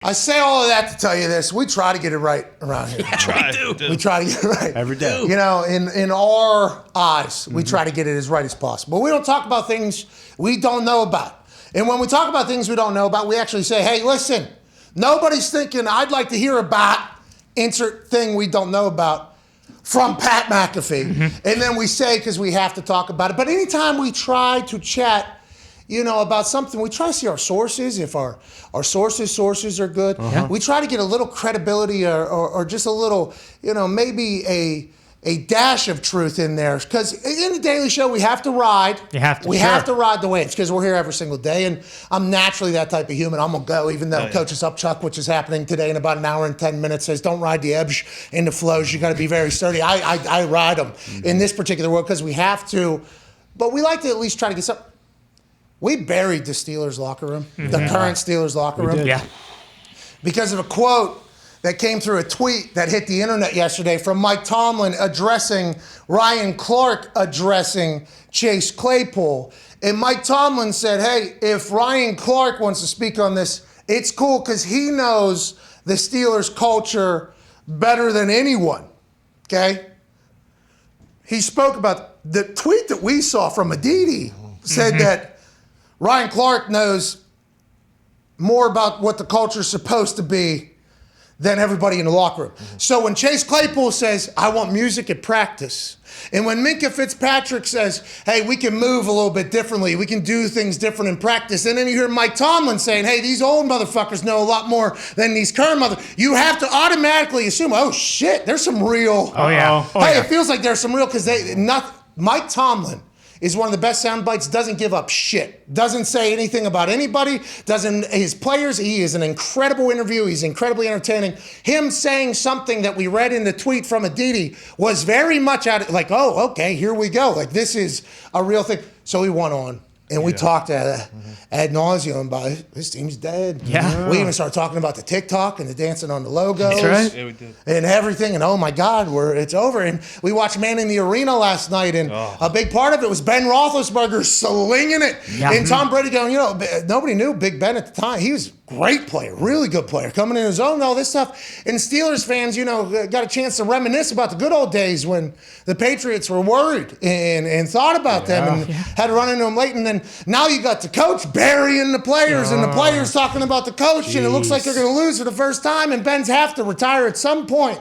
I say all of that to tell you this. We try to get it right around here. Yeah, we try to get it right. Every day. You know, in our eyes, we try to get it as right as possible. We don't talk about things we don't know about. And when we talk about things we don't know about, we actually say, hey, listen, nobody's thinking I'd like to hear about insert thing we don't know about from Pat McAfee. And then we say, because we have to talk about it. But anytime we try to chat, you know, about something, we try to see our sources. If our sources are good, we try to get a little credibility or just a little, you know, maybe a dash of truth in there. Because in the Daily Show, we have to ride. We have to ride the waves because we're here every single day. And I'm naturally that type of human. I'm going to go, even though Coach is up Chuck, which is happening today in about an hour and 10 minutes, says don't ride the ebbs and the flows. You got to be very sturdy. I ride them in this particular world because we have to. But we like to at least try to get something. We buried the Steelers locker room, the current Steelers locker room. Yeah. Because of a quote that came through a tweet that hit the internet yesterday from Mike Tomlin addressing Ryan Clark addressing Chase Claypool. And Mike Tomlin said, hey, if Ryan Clark wants to speak on this, it's cool because he knows the Steelers culture better than anyone, okay? He spoke about the tweet that we saw from Aditi said that Ryan Clark knows more about what the culture is supposed to be than everybody in the locker room. So when Chase Claypool says, I want music at practice, and when Minkah Fitzpatrick says, hey, we can move a little bit differently, we can do things different in practice, and then you hear Mike Tomlin saying, hey, these old motherfuckers know a lot more than these current you have to automatically assume, oh shit, there's some real. It feels like there's some real, because Mike Tomlin is one of the best sound bites, doesn't give up shit, doesn't say anything about anybody, his players, he is an incredible interview, he's incredibly entertaining. Him saying something that we read in the tweet from Aditi was very much like, oh, okay, here we go. Like, this is a real thing. So he went on, and we talked ad nauseum about his team's dead. Yeah. We even started talking about the TikTok and the dancing on the logos. That's right. Yeah, we did. And everything, and oh my God, it's over. And we watched Man in the Arena last night, and a big part of it was Ben Roethlisberger slinging it. Yeah. And Tom Brady going, you know, nobody knew Big Ben at the time. He was a great player, really good player, coming in his own, all this stuff. And Steelers fans, you know, got a chance to reminisce about the good old days when the Patriots were worried and thought about them and had to run into them late. And then now you got the coach burying the players and the players talking about the coach, and it looks like they're going to lose for the first time, and Ben's have to retire at some point.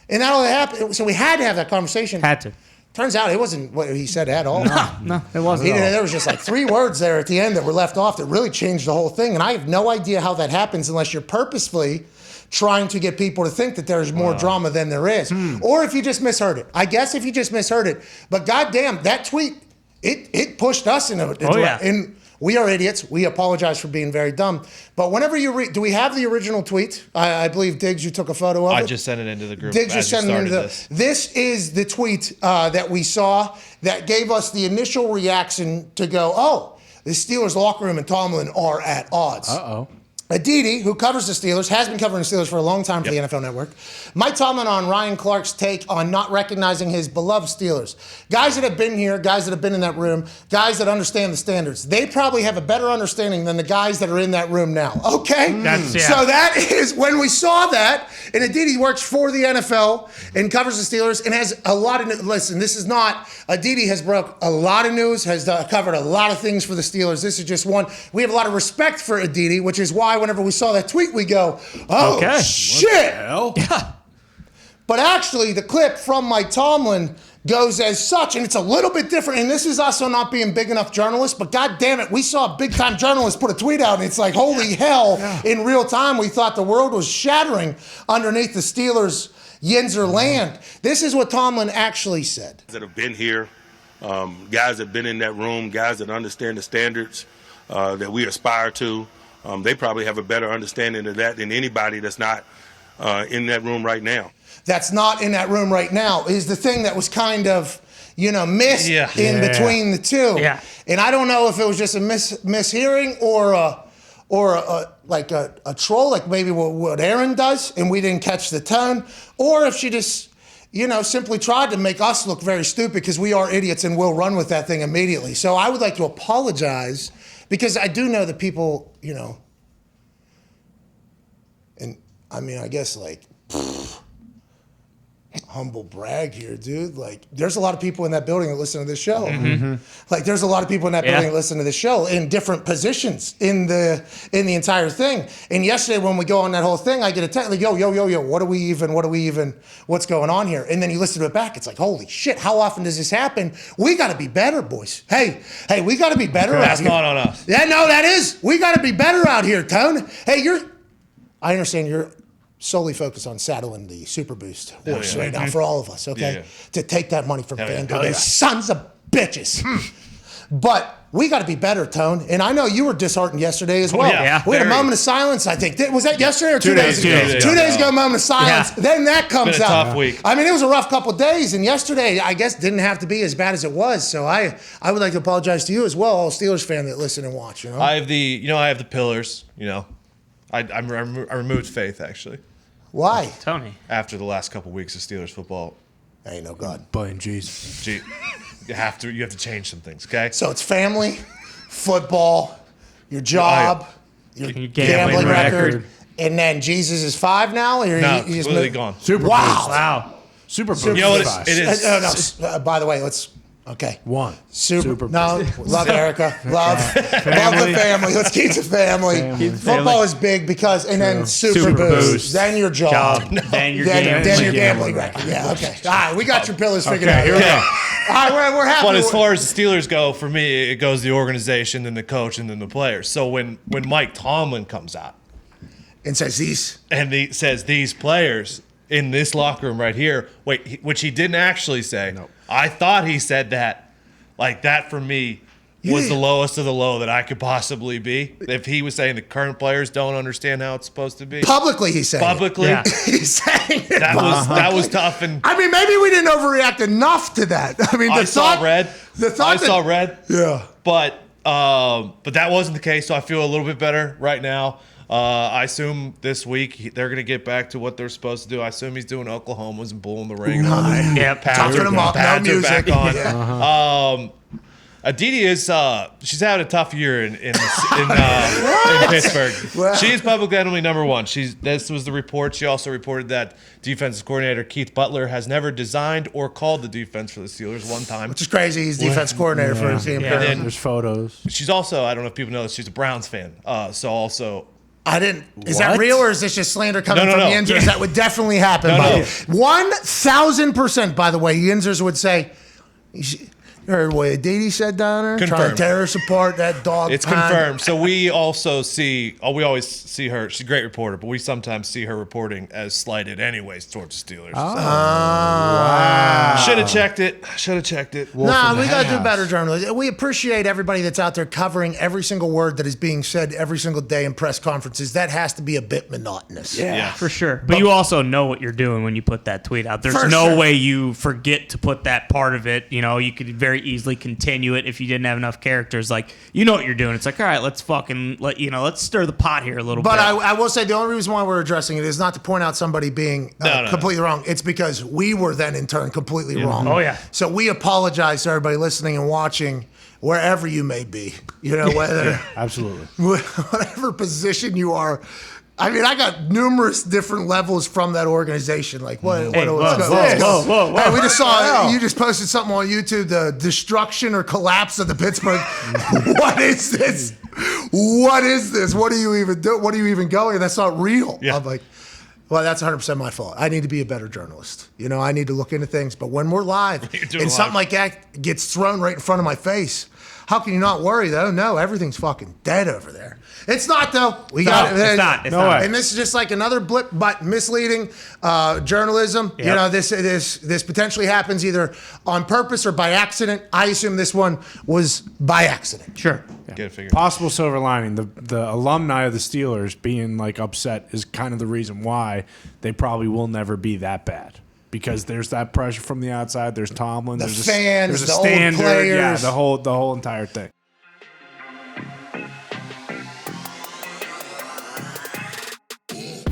And that'll happen. So we had to have that conversation. Had to. Turns out it wasn't what he said at all. No, it wasn't. There was just like 3 words there at the end that were left off that really changed the whole thing. And I have no idea how that happens unless you're purposefully trying to get people to think that there's more drama than there is. Or if you just misheard it. I guess if you just misheard it. But goddamn, that tweet, it pushed us in a direction. And we are idiots. We apologize for being very dumb. But whenever you read, do we have the original tweet? I believe, Diggs, you took a photo of it. I just sent it into the group. Diggs just sent it into this is the tweet that we saw that gave us the initial reaction to go, oh, the Steelers locker room and Tomlin are at odds. Aditi, who covers the Steelers, has been covering the Steelers for a long time for the NFL Network. Mike Tomlin on Ryan Clark's take on not recognizing his beloved Steelers. Guys that have been here, guys that have been in that room, guys that understand the standards. They probably have a better understanding than the guys that are in that room now. Okay? So that is, when we saw that, and Aditi works for the NFL and covers the Steelers and has a lot of, listen, this is not, Aditi has broke a lot of news, has covered a lot of things for the Steelers. This is just one. We have a lot of respect for Aditi, which is why whenever we saw that tweet, we go, oh, shit. But actually, the clip from Mike Tomlin goes as such, and it's a little bit different, and this is us on not being big enough journalists, but God damn it, we saw a big-time journalist put a tweet out, and it's like, holy hell, in real time, we thought the world was shattering underneath the Steelers' Yinzer land. This is what Tomlin actually said. That have been here, guys that have been in that room, guys that understand the standards that we aspire to, they probably have a better understanding of that than anybody that's not in that room right now. That's not in that room right now is the thing that was kind of, you know, missed in between the two. And I don't know if it was just a mishearing or a troll, like maybe what Aaron does, and we didn't catch the tone, or if she just, you know, simply tried to make us look very stupid because we are idiots and we'll run with that thing immediately. So I would like to apologize because I do know that people, you know, And I mean, I guess like humble brag here, dude. Like, there's a lot of people in that building that listen to this show. Like, there's a lot of people in that building that listen to this show in different positions in the entire thing. And yesterday, when we go on that whole thing, I get a text like, yo, what's going on here? And then you listen to it back. It's like, holy shit, how often does this happen? We got to be better, boys. Hey, we got to be better out here. That's not on us. Yeah, no, that is. We got to be better out here, Tone. Hey, I understand you're solely focused on saddling the Super Boost horse right now for all of us, okay? To take that money from FanDuel. Those sons of bitches. But we got to be better, Tone. And I know you were disheartened yesterday as well. We had a moment of silence, I think. Was that yesterday or 2 days ago? 2 days ago, moment of silence. Then that comes been a out. tough week. I mean, it was a rough couple of days, and yesterday, I guess, didn't have to be as bad as it was. So I would like to apologize to you as well, all Steelers fan that listen and watch. You know, I have the pillars. I removed faith actually. Why? Tony. After the last couple weeks of Steelers football. Ain't no God. Blame Jesus. Gee, you have to change some things, okay? So it's family, football, your job, your gambling record, and then Jesus is 5 now? Or No, you just completely moved? gone. Super Wow. Boost. Super Boost. You know what it is? No, by the way, let's. Okay. One. Super no, love Erica. Love the family. Let's keep the family. Football is big because, and then Super Boost. Then your job. Then your Then your gambling record. Yeah, okay. All right, we got your pillars figured out. Here we go. All right, we're happy. But as far as the Steelers go, for me, it goes the organization, then the coach, and then the players. So when Mike Tomlin comes out and says these, and he says these players in this locker room right here, which he didn't actually say. Nope. I thought he said that. Like, that for me was the lowest of the low that I could possibly be. If he was saying the current players don't understand how it's supposed to be. Publicly, he's saying Publicly, Yeah. he's saying it. that was tough. And I mean, maybe we didn't overreact enough to that. I mean, I saw red. I saw red. Yeah. But that wasn't the case, so I feel a little bit better right now. I assume this week they're going to get back to what they're supposed to do. I assume he's doing Oklahomas and Bull in the Ring. Yep. Talking them up, no Pads are music. back on. Aditi is she's having a tough year in Pittsburgh. Well. She is public enemy number one. This was the report. She also reported that defensive coordinator Keith Butler has never designed or called the defense for the Steelers one time. Which is crazy. He's defense coordinator for his team. Yeah. And then There's photos. she's also, I don't know if people know this, she's a Browns fan. So also. I didn't. Is that What? real or is this just slander coming No, from no. Yinzers? That would definitely happen. By the way. 1,000%. By the way, Yinzers would say. You heard what Aditi said down there? Confirmed. Trying to tear us apart. That dog. It's pound. confirmed. So we also see, we always see her. She's a great reporter, but we sometimes see her reporting as slighted anyways towards the Steelers. Wow. Should have checked it. Nah, we got to do better journalism. We appreciate everybody that's out there covering every single word that is being said every single day in press conferences. That has to be a bit monotonous. Yeah. For sure. But you also know what you're doing when you put that tweet out. There's no way you forget to put that part of it. You know, you could very easily continue it if you didn't have enough characters. Like, you know what you're doing. It's like, all right, let's let's stir the pot here a little bit. But I will say the only reason why we're addressing it is not to point out somebody being completely wrong. It's because we were then in turn completely wrong. Oh, yeah. So we apologize to everybody listening and watching wherever you may be. You know, whether Absolutely. whatever position you are. I mean, I got numerous different levels from that organization. Like, whoa. Hey, Hey, we just saw, you just posted something on YouTube, the destruction or collapse of the Pittsburgh. What is this? What is this? What do you even do? What are you even going? That's not real. Yeah. I'm like, well, that's 100% my fault. I need to be a better journalist. You know, I need to look into things. But when we're live and something like that gets thrown right in front of my face, how can you not worry, though? No, everything's fucking dead over there. It's not, though. We got it. It's not. No way. And this is just like another blip, but misleading journalism. Yep. You know, this potentially happens either on purpose or by accident. I assume this one was by accident. Sure. Get it figured. Possible silver lining. The alumni of the Steelers being like upset is kind of the reason why they probably will never be that bad. Because there's that pressure from the outside. There's Tomlin. The There's fans, there's a the old standard. players. Yeah, the whole entire thing.